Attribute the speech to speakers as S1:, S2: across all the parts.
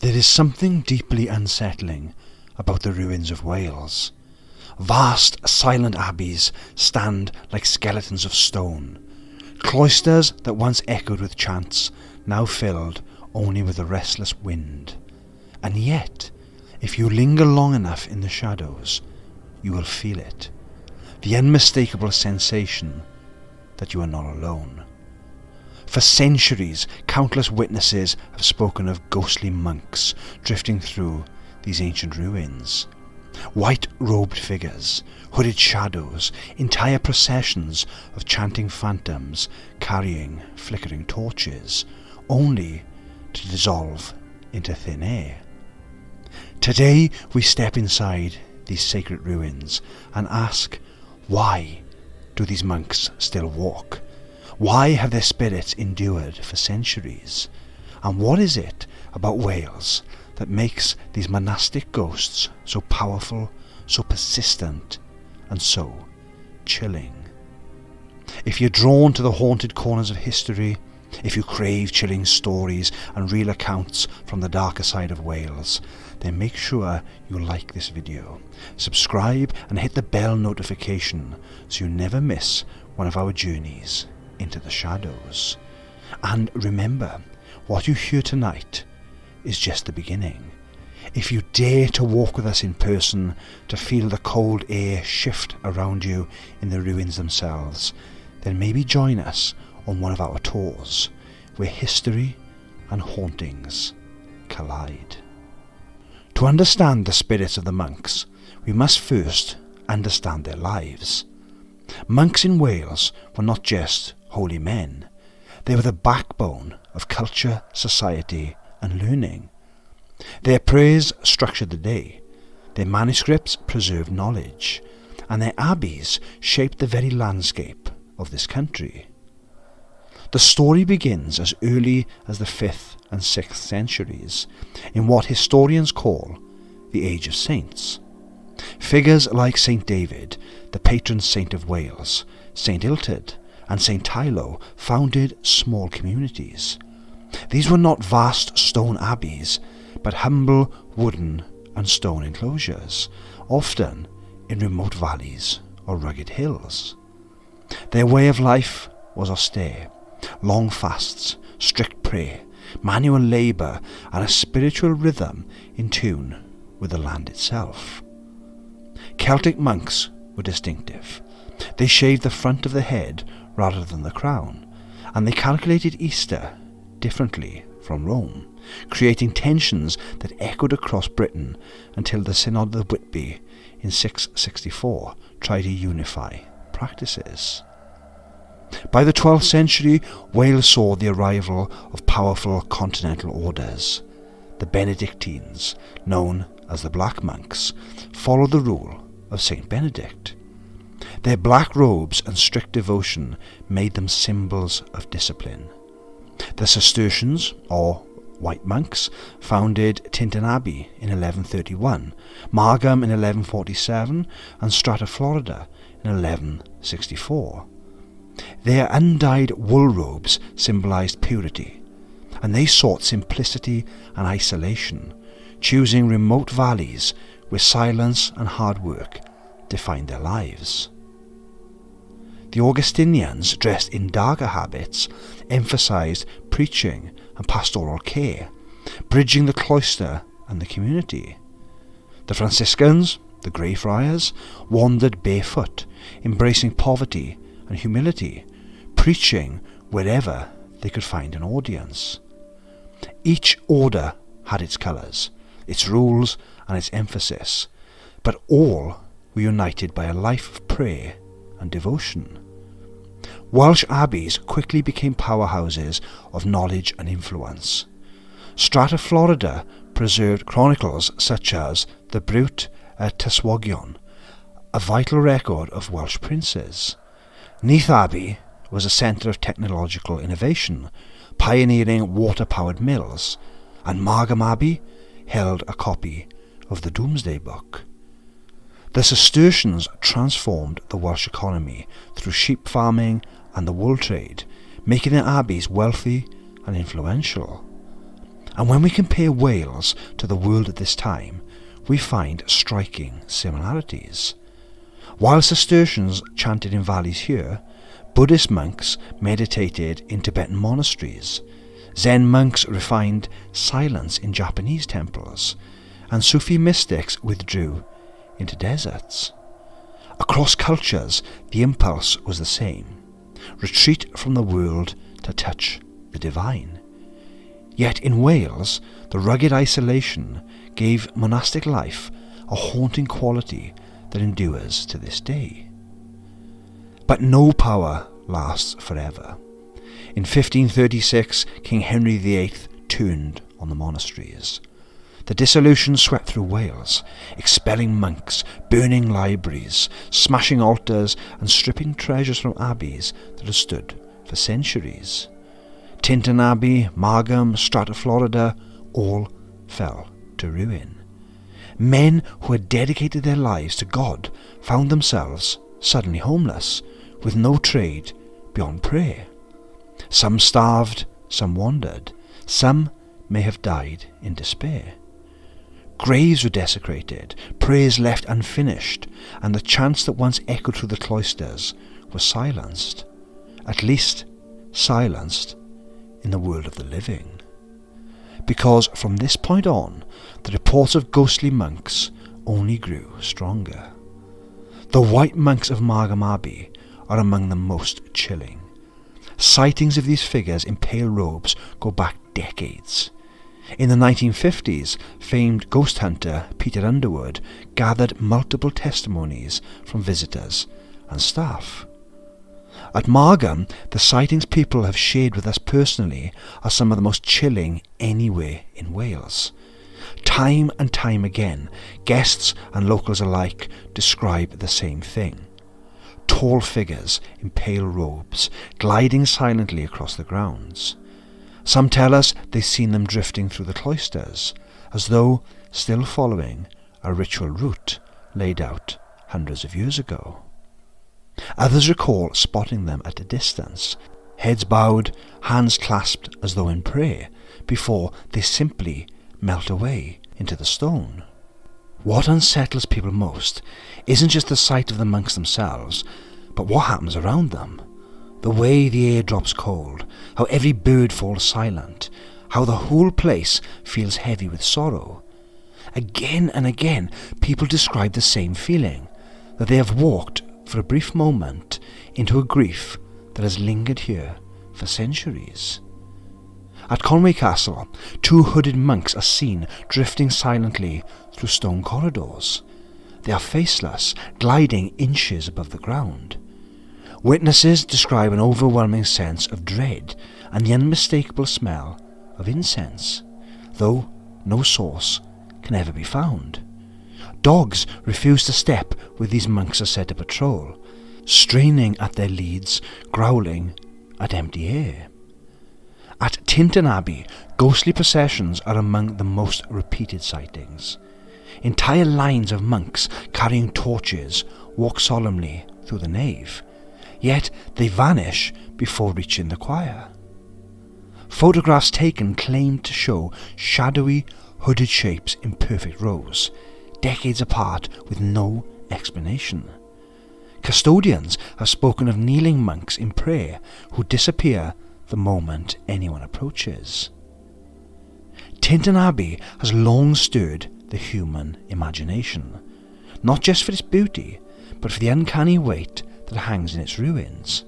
S1: There is something deeply unsettling about the ruins of Wales. Vast, silent abbeys stand like skeletons of stone. Cloisters that once echoed with chants, now filled only with the restless wind. And yet, if you linger long enough in the shadows, you will feel it. The unmistakable sensation that you are not alone. For centuries, countless witnesses have spoken of ghostly monks drifting through these ancient ruins. White-robed figures, hooded shadows, entire processions of chanting phantoms carrying flickering torches, only to dissolve into thin air. Today we step inside these sacred ruins and ask, why do these monks still walk? Why have their spirits endured for centuries? And what is it about Wales that makes these monastic ghosts so powerful, so persistent, and so chilling? If you're drawn to the haunted corners of history, if you crave chilling stories and real accounts from the darker side of Wales, then make sure you like this video, subscribe and hit the bell notification so you never miss one of our journeys into the shadows. And remember, what you hear tonight is just the beginning. If you dare to walk with us in person, to feel the cold air shift around you in the ruins themselves, then maybe join us on one of our tours where history and hauntings collide. To understand the spirits of the monks, we must first understand their lives. Monks in Wales were not just holy men. They were the backbone of culture, society and learning. Their prayers structured the day, their manuscripts preserved knowledge, and their abbeys shaped the very landscape of this country. The story begins as early as the 5th and 6th centuries, in what historians call the Age of Saints. Figures like Saint David, the patron saint of Wales, Saint Illtyd and Saint Tylo founded small communities. These were not vast stone abbeys, but humble wooden and stone enclosures, often in remote valleys or rugged hills. Their way of life was austere. Long fasts, strict prayer, manual labour and a spiritual rhythm in tune with the land itself. Celtic monks were distinctive. They shaved the front of the head rather than the crown, and they calculated Easter differently from Rome, creating tensions that echoed across Britain until the Synod of Whitby in 664 tried to unify practices. By the 12th century, Wales saw the arrival of powerful continental orders. The Benedictines, known as the Black Monks, followed the rule of Saint Benedict. Their black robes and strict devotion made them symbols of discipline. The Cistercians, or White Monks, founded Tintern Abbey in 1131, Margam in 1147, and Strata Florida in 1164. Their undyed wool robes symbolised purity, and they sought simplicity and isolation, choosing remote valleys where silence and hard work defined their lives. The Augustinians, dressed in darker habits, emphasised preaching and pastoral care, bridging the cloister and the community. The Franciscans, the Grey Friars, wandered barefoot, embracing poverty and humility, preaching wherever they could find an audience. Each order had its colours, its rules and its emphasis, but all were united by a life of prayer and devotion. Welsh abbeys quickly became powerhouses of knowledge and influence. Strata Florida preserved chronicles such as the Brut at Tyswogion, a vital record of Welsh princes. Neath Abbey was a centre of technological innovation, pioneering water-powered mills, and Margam Abbey held a copy of the Domesday Book. The Cistercians transformed the Welsh economy through sheep farming and the wool trade, making their abbeys wealthy and influential. And when we compare Wales to the world at this time, we find striking similarities. While Cistercians chanted in valleys here, Buddhist monks meditated in Tibetan monasteries, Zen monks refined silence in Japanese temples, and Sufi mystics withdrew into deserts. Across cultures, the impulse was the same: retreat from the world to touch the divine. Yet in Wales, the rugged isolation gave monastic life a haunting quality that endures to this day. But no power lasts forever. In 1536, King Henry VIII turned on the monasteries. The Dissolution swept through Wales, expelling monks, burning libraries, smashing altars, and stripping treasures from abbeys that had stood for centuries. Tintern Abbey, Margam, Strata Florida, all fell to ruin. Men who had dedicated their lives to God found themselves suddenly homeless, with no trade beyond prayer. Some starved, some wandered, some may have died in despair. Graves were desecrated, prayers left unfinished, and the chants that once echoed through the cloisters were silenced. At least silenced in the world of the living. Because from this point on, the reports of ghostly monks only grew stronger. The White Monks of Margam Abbey are among the most chilling. Sightings of these figures in pale robes go back decades. In the 1950s, famed ghost hunter Peter Underwood gathered multiple testimonies from visitors and staff. At Margam, the sightings people have shared with us personally are some of the most chilling anywhere in Wales. Time and time again, guests and locals alike describe the same thing. Tall figures in pale robes, gliding silently across the grounds. Some tell us they've seen them drifting through the cloisters, as though still following a ritual route laid out hundreds of years ago. Others recall spotting them at a distance, heads bowed, hands clasped as though in prayer, before they simply melt away into the stone. What unsettles people most isn't just the sight of the monks themselves, but what happens around them. The way the air drops cold, how every bird falls silent, how the whole place feels heavy with sorrow. Again and again, people describe the same feeling, that they have walked for a brief moment into a grief that has lingered here for centuries. At Conway Castle, two hooded monks are seen drifting silently through stone corridors. They are faceless, gliding inches above the ground. Witnesses describe an overwhelming sense of dread and the unmistakable smell of incense, though no source can ever be found. Dogs refuse to step where these monks are said to patrol, straining at their leads, growling at empty air. At Tintern Abbey, ghostly processions are among the most repeated sightings. Entire lines of monks carrying torches walk solemnly through the nave, yet they vanish before reaching the choir. Photographs taken claim to show shadowy, hooded shapes in perfect rows, decades apart with no explanation. Custodians have spoken of kneeling monks in prayer who disappear the moment anyone approaches. Tintern Abbey has long stirred the human imagination, not just for its beauty, but for the uncanny weight that hangs in its ruins.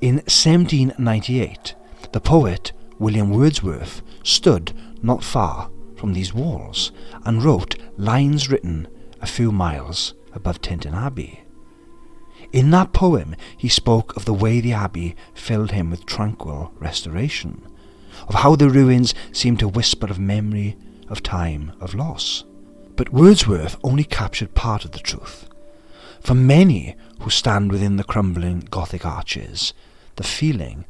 S1: In 1798, the poet William Wordsworth stood not far from these walls and wrote lines written a few miles above Tintern Abbey. In that poem he spoke of the way the abbey filled him with tranquil restoration, of how the ruins seemed to whisper of memory, of time, of loss. But Wordsworth only captured part of the truth. For many who stand within the crumbling Gothic arches, the feeling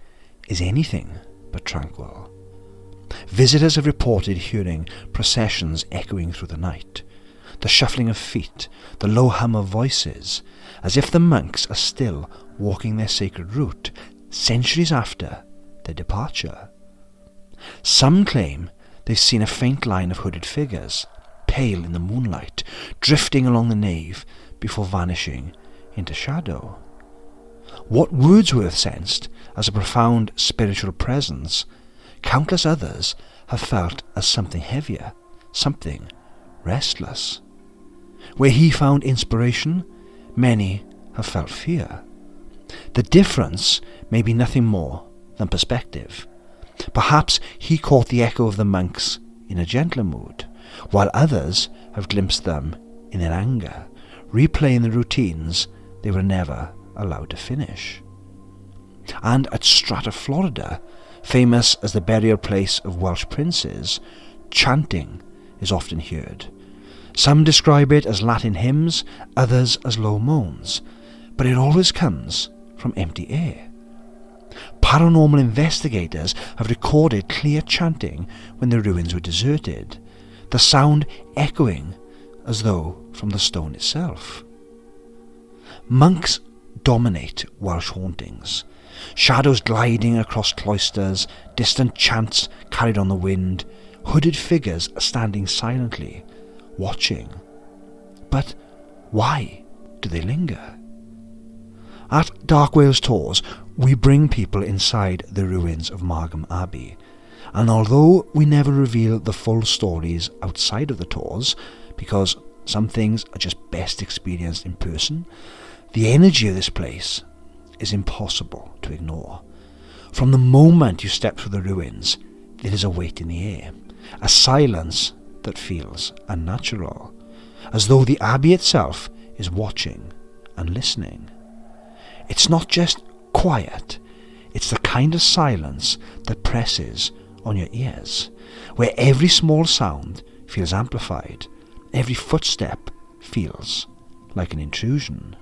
S1: is anything but tranquil. Visitors have reported hearing processions echoing through the night, the shuffling of feet, the low hum of voices, as if the monks are still walking their sacred route centuries after their departure. Some claim they've seen a faint line of hooded figures, pale in the moonlight, drifting along the nave before vanishing into shadow. What Wordsworth sensed as a profound spiritual presence, countless others have felt as something heavier, something restless. Where he found inspiration, many have felt fear. The difference may be nothing more than perspective. Perhaps he caught the echo of the monks in a gentler mood, while others have glimpsed them in their anger, replaying the routines they were never allowed to finish. And at Strata, Florida, famous as the burial place of Welsh princes, chanting is often heard. Some describe it as Latin hymns, others as low moans, but it always comes from empty air. Paranormal investigators have recorded clear chanting when the ruins were deserted, the sound echoing as though from the stone itself. Monks dominate Welsh hauntings, shadows gliding across cloisters, distant chants carried on the wind, hooded figures standing silently, watching. But why do they linger? At Dark Wales Tours, we bring people inside the ruins of Margam Abbey, and although we never reveal the full stories outside of the tours, because some things are just best experienced in person, the energy of this place is impossible to ignore. From the moment you step through the ruins, there is a weight in the air, a silence that feels unnatural, as though the abbey itself is watching and listening. It's not just quiet, it's the kind of silence that presses on your ears, where every small sound feels amplified, every footstep feels like an intrusion.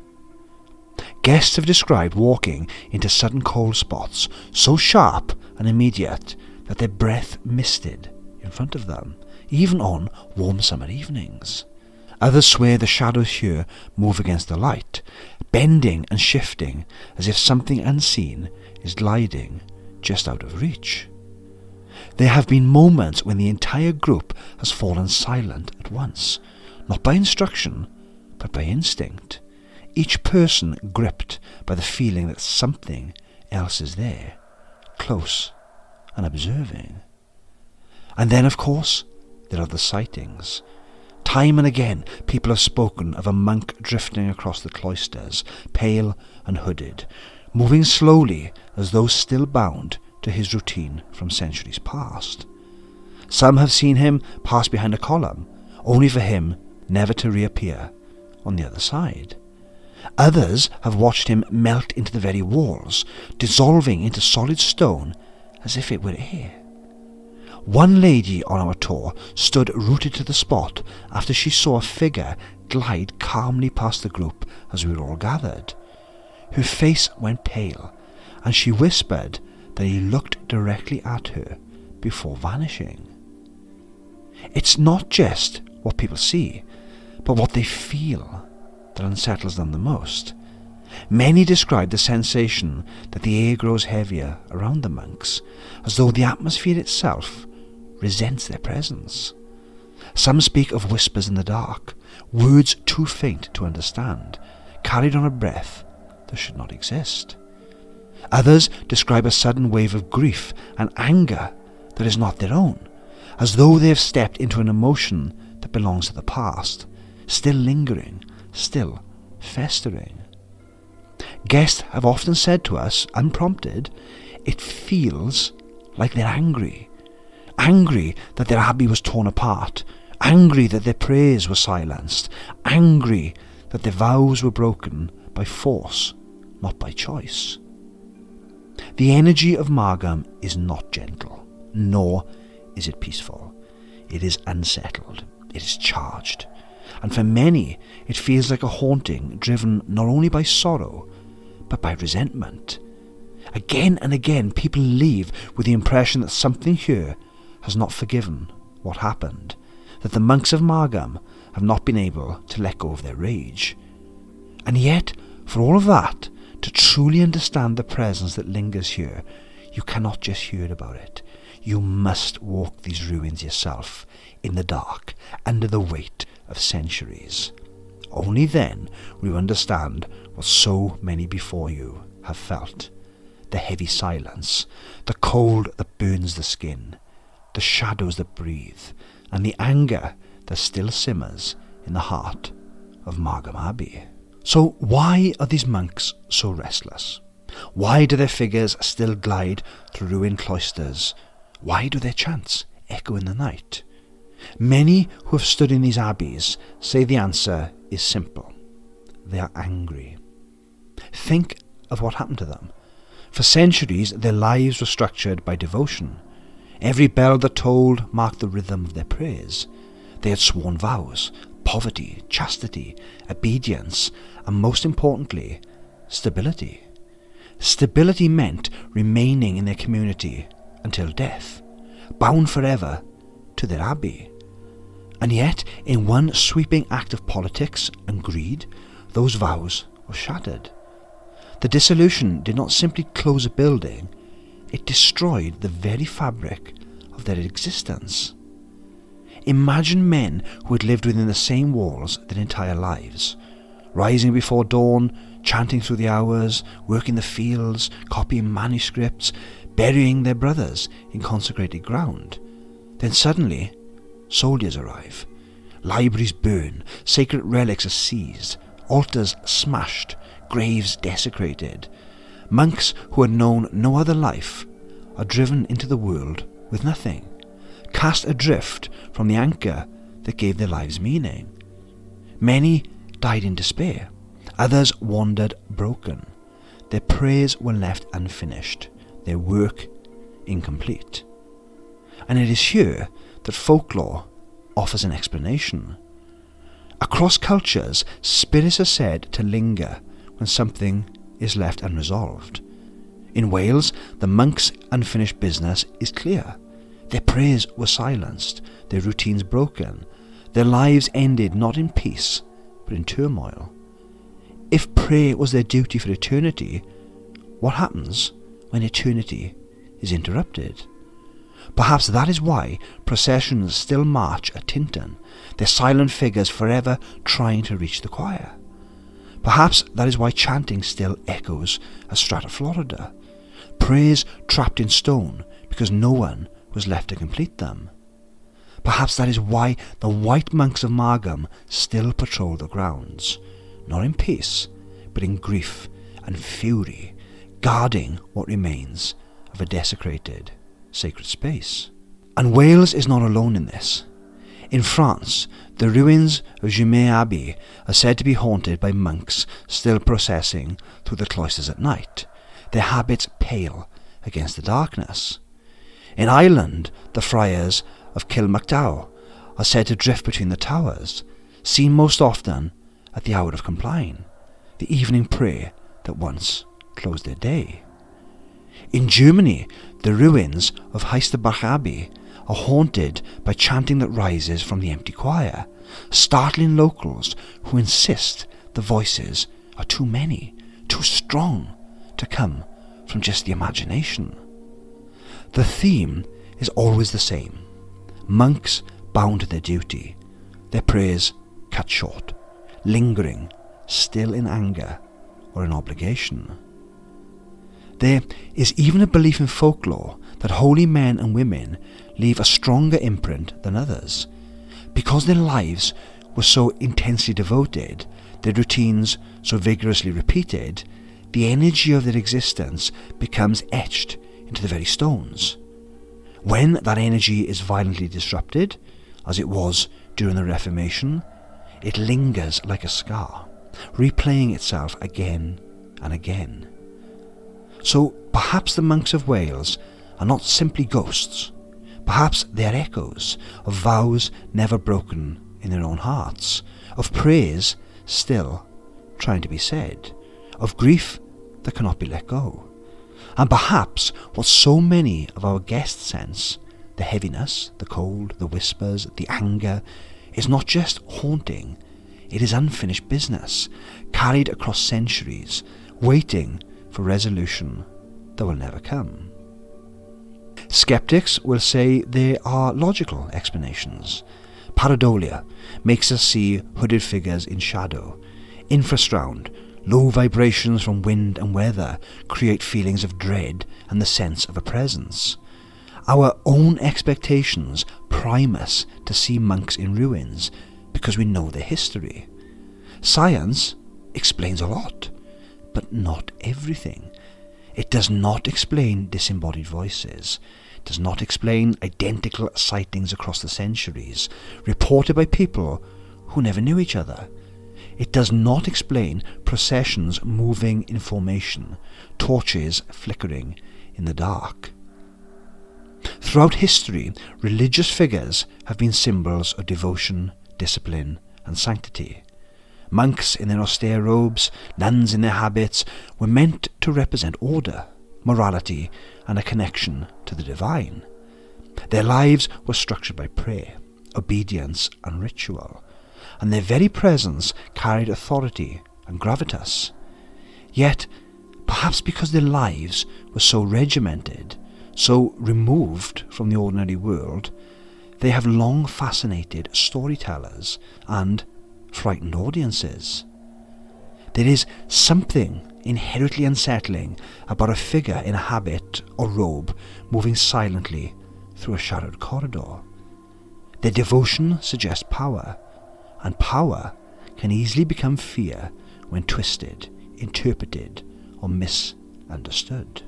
S1: Guests have described walking into sudden cold spots so sharp and immediate that their breath misted in front of them, even on warm summer evenings. Others swear the shadows here move against the light, bending and shifting as if something unseen is gliding just out of reach. There have been moments when the entire group has fallen silent at once, not by instruction, but by instinct, each person gripped by the feeling that something else is there, close and observing. And then, of course, there are the sightings. Time and again, people have spoken of a monk drifting across the cloisters, pale and hooded, moving slowly as though still bound to his routine from centuries past. Some have seen him pass behind a column, only for him never to reappear on the other side. Others have watched him melt into the very walls, dissolving into solid stone as if it were air. One lady on our tour stood rooted to the spot after she saw a figure glide calmly past the group as we were all gathered. Her face went pale, and she whispered that he looked directly at her before vanishing. It's not just what people see, but what they feel that unsettles them the most. Many describe the sensation that the air grows heavier around the monks, as though the atmosphere itself resents their presence. Some speak of whispers in the dark, words too faint to understand, carried on a breath that should not exist. Others describe a sudden wave of grief and anger that is not their own, as though they have stepped into an emotion that belongs to the past, still lingering, still festering. Guests have often said to us, unprompted, it feels like they're angry. Angry that their abbey was torn apart, angry that their prayers were silenced, angry that their vows were broken by force, not by choice. The energy of Margam is not gentle, nor is it peaceful. It is unsettled, it is charged, and for many it feels like a haunting driven not only by sorrow, but by resentment. Again and again people leave with the impression that something here has not forgiven what happened, that the monks of Margam have not been able to let go of their rage. And yet, for all of that, to truly understand the presence that lingers here, you cannot just hear about it. you must walk these ruins yourself, in the dark, under the weight of centuries. Only then will you understand what so many before you have felt. The heavy silence, the cold that burns the skin, the shadows that breathe, and the anger that still simmers in the heart of Margam Abbey. So why are these monks so restless? Why do their figures still glide through ruined cloisters? Why do their chants echo in the night? Many who have stood in these abbeys say the answer is simple. They are angry. Think of what happened to them. For centuries their lives were structured by devotion. Every bell that tolled marked the rhythm of their prayers. They had sworn vows, poverty, chastity, obedience, and most importantly, stability. Stability meant remaining in their community until death, bound forever to their abbey. And yet, in one sweeping act of politics and greed, those vows were shattered. The dissolution did not simply close a building, it destroyed the very fabric of their existence. Imagine men who had lived within the same walls their entire lives, rising before dawn, chanting through the hours, working the fields, copying manuscripts, burying their brothers in consecrated ground. Then suddenly, soldiers arrive. Libraries burn, sacred relics are seized, altars smashed, graves desecrated. Monks who had known no other life are driven into the world with nothing, cast adrift from the anchor that gave their lives meaning. Many died in despair. Others wandered broken. Their prayers were left unfinished, their work incomplete. And it is here that folklore offers an explanation. Across cultures, spirits are said to linger when something is left unresolved. In Wales, the monks' unfinished business is clear. Their prayers were silenced, their routines broken, their lives ended not in peace, but in turmoil. If prayer was their duty for eternity, what happens when eternity is interrupted? Perhaps that is why processions still march at Tintern, their silent figures forever trying to reach the choir. Perhaps that is why chanting still echoes at Strata Florida, prayers trapped in stone because no one was left to complete them. Perhaps that is why the White Monks of Margam still patrol the grounds, not in peace, but in grief and fury, guarding what remains of a desecrated sacred space. And Wales is not alone in this. In France, the ruins of Abbey are said to be haunted by monks still processing through the cloisters at night, their habits pale against the darkness. In Ireland, the friars of Kilmacdow are said to drift between the towers, seen most often at the hour of compline, the evening prayer that once closed their day. In Germany, the ruins of Heisterbach Abbey are haunted by chanting that rises from the empty choir, startling locals who insist the voices are too many, too strong to come from just the imagination. The theme is always the same. Monks bound to their duty, their prayers cut short, lingering, still in anger or in obligation. There is even a belief in folklore that holy men and women leave a stronger imprint than others. Because their lives were so intensely devoted, their routines so vigorously repeated, the energy of their existence becomes etched into the very stones. When that energy is violently disrupted, as it was during the Reformation, it lingers like a scar, replaying itself again and again. So perhaps the monks of Wales are not simply ghosts. Perhaps they are echoes of vows never broken in their own hearts, of prayers still trying to be said, of grief that cannot be let go. And perhaps what so many of our guests sense, the heaviness, the cold, the whispers, the anger, is not just haunting, it is unfinished business, carried across centuries, waiting for resolution that will never come. Skeptics will say there are logical explanations. Pareidolia makes us see hooded figures in shadow. Infrasound, low vibrations from wind and weather, create feelings of dread and the sense of a presence. Our own expectations prime us to see monks in ruins because we know their history. Science explains a lot, but not everything. It does not explain disembodied voices. It does not explain identical sightings across the centuries, reported by people who never knew each other. It does not explain processions moving in formation, torches flickering in the dark. Throughout history, religious figures have been symbols of devotion, discipline, and sanctity. Monks in their austere robes, nuns in their habits, were meant to represent order, morality, and a connection to the divine. Their lives were structured by prayer, obedience, and ritual, and their very presence carried authority and gravitas. Yet, perhaps because their lives were so regimented, so removed from the ordinary world, they have long fascinated storytellers and frightened audiences. There is something inherently unsettling about a figure in a habit or robe moving silently through a shadowed corridor. Their devotion suggests power, and power can easily become fear when twisted, interpreted, or misunderstood.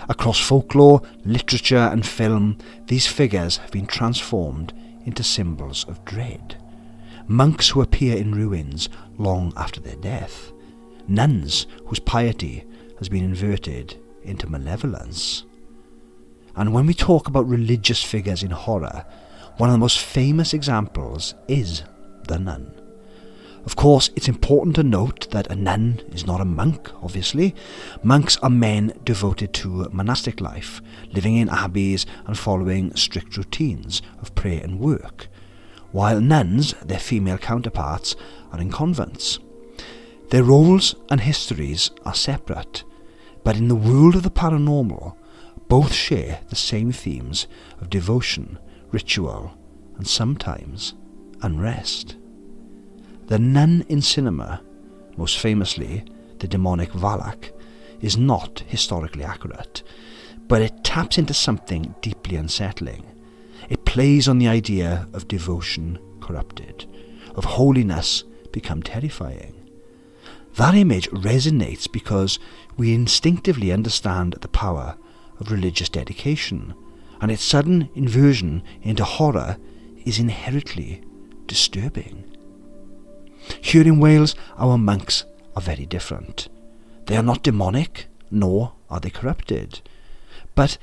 S1: Across folklore, literature, and film, these figures have been transformed into symbols of dread. Monks who appear in ruins long after their death. Nuns whose piety has been inverted into malevolence. And when we talk about religious figures in horror, one of the most famous examples is the nun. Of course, it's important to note that a nun is not a monk, obviously. Monks are men devoted to monastic life, living in abbeys and following strict routines of prayer and work, while nuns, their female counterparts, are in convents. Their roles and histories are separate, but in the world of the paranormal, both share the same themes of devotion, ritual, and sometimes unrest. The nun in cinema, most famously the demonic Valak, is not historically accurate, but it taps into something deeply unsettling. It plays on the idea of devotion corrupted, of holiness become terrifying. That image resonates because we instinctively understand the power of religious dedication, and its sudden inversion into horror is inherently disturbing. Here in Wales, our monks are very different. They are not demonic, nor are they corrupted. But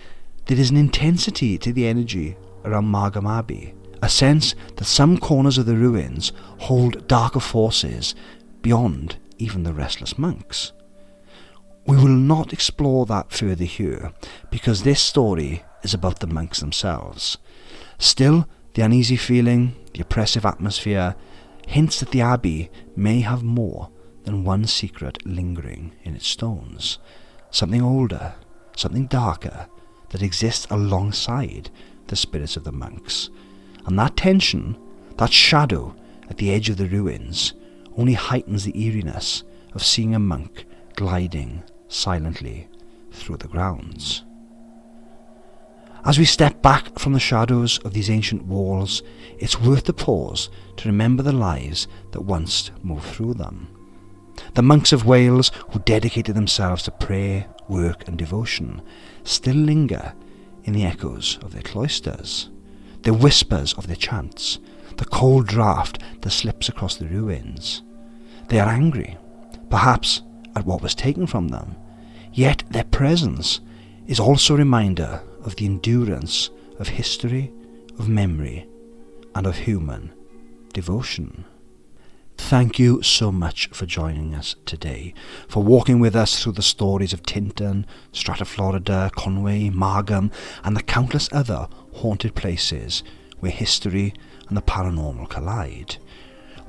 S1: there is an intensity to the energy around Margam Abbey, a sense that some corners of the ruins hold darker forces beyond even the restless monks. We will not explore that further here, because this story is about the monks themselves. Still, the uneasy feeling, the oppressive atmosphere, hints that the abbey may have more than one secret lingering in its stones. Something older, something darker, that exists alongside the spirits of the monks. And that tension, that shadow at the edge of the ruins, only heightens the eeriness of seeing a monk gliding silently through the grounds. As we step back from the shadows of these ancient walls, it's worth the pause to remember the lives that once moved through them. The monks of Wales, who dedicated themselves to prayer, work and devotion, still linger in the echoes of their cloisters, the whispers of their chants, the cold draught that slips across the ruins. They are angry, perhaps at what was taken from them, yet their presence is also a reminder of the endurance of history, of memory, and of human devotion. Thank you so much for joining us today, for walking with us through the stories of Tintern, Stratflorida, Conway, Margam, and the countless other haunted places where history and the paranormal collide.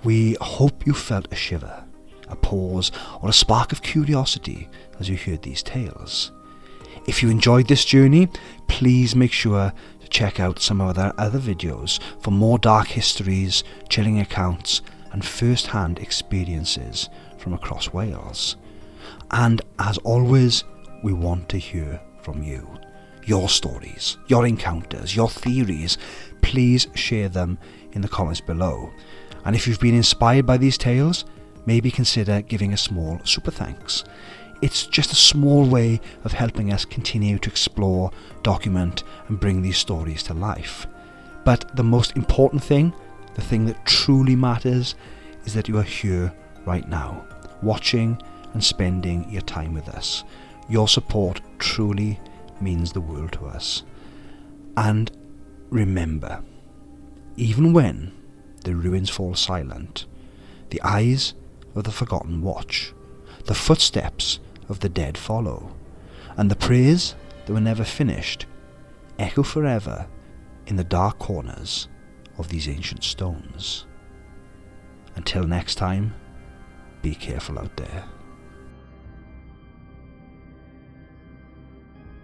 S1: We hope you felt a shiver, a pause, or a spark of curiosity as you heard these tales. If you enjoyed this journey, please make sure to check out some of our other videos for more dark histories, chilling accounts and first-hand experiences from across Wales. And as always, we want to hear from you. Your stories, your encounters, your theories, please share them in the comments below. And if you've been inspired by these tales, maybe consider giving a small super thanks. It's just a small way of helping us continue to explore, document and bring these stories to life. But the most important thing, the thing that truly matters, is that you are here right now, watching and spending your time with us. Your support truly means the world to us. And remember, even when the ruins fall silent, the eyes of the forgotten watch, the footsteps of the dead follow, and the prayers that were never finished echo forever in the dark corners of these ancient stones. Until next time, be careful out there.